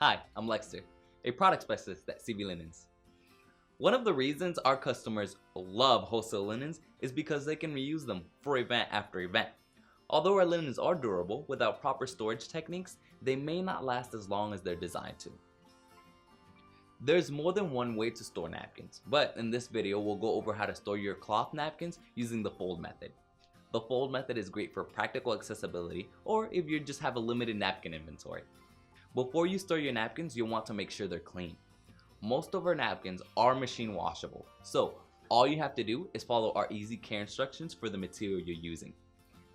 Hi, I'm Lexter, a product specialist at CB Linens. One of the reasons our customers love wholesale linens is because they can reuse them for event after event. Although our linens are durable, without proper storage techniques, they may not last as long as they're designed to. There's more than one way to store napkins, but in this video we'll go over how to store your cloth napkins using the fold method. The fold method is great for practical accessibility or if you just have a limited napkin inventory. Before you store your napkins, you'll want to make sure they're clean. Most of our napkins are machine washable, so all you have to do is follow our easy care instructions for the material you're using.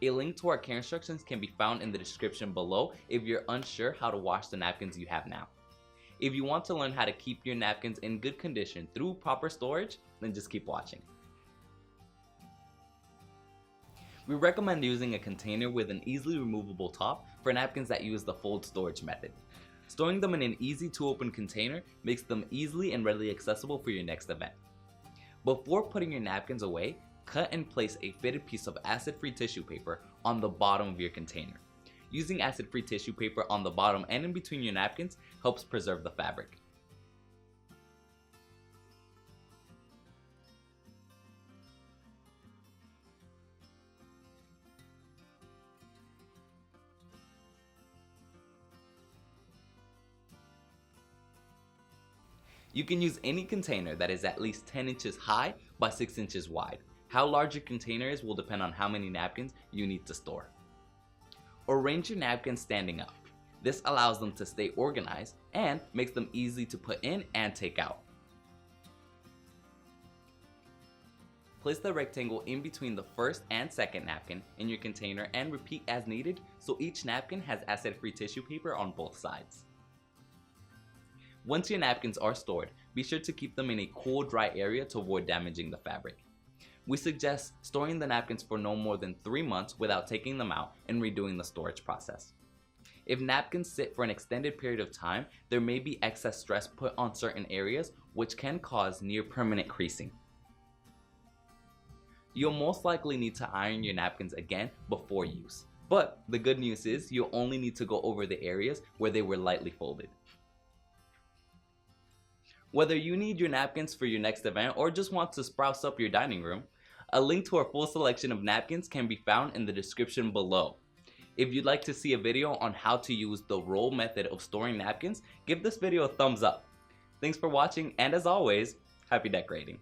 A link to our care instructions can be found in the description below if you're unsure how to wash the napkins you have now. If you want to learn how to keep your napkins in good condition through proper storage, then just keep watching. We recommend using a container with an easily removable top for napkins that use the fold storage method. Storing them in an easy to open container makes them easily and readily accessible for your next event. Before putting your napkins away, cut and place a fitted piece of acid-free tissue paper on the bottom of your container. Using acid-free tissue paper on the bottom and in between your napkins helps preserve the fabric. You can use any container that is at least 10 inches high by 6 inches wide. How large your container is will depend on how many napkins you need to store. Arrange your napkins standing up. This allows them to stay organized and makes them easy to put in and take out. Place the rectangle in between the first and second napkin in your container and repeat as needed so each napkin has acid-free tissue paper on both sides. Once your napkins are stored, be sure to keep them in a cool, dry area to avoid damaging the fabric. We suggest storing the napkins for no more than 3 months without taking them out and redoing the storage process. If napkins sit for an extended period of time, there may be excess stress put on certain areas, which can cause near permanent creasing. You'll most likely need to iron your napkins again before use. But the good news is you'll only need to go over the areas where they were lightly folded. Whether you need your napkins for your next event or just want to spruce up your dining room, a link to our full selection of napkins can be found in the description below. If you'd like to see a video on how to use the roll method of storing napkins, give this video a thumbs up. Thanks for watching, and as always, happy decorating.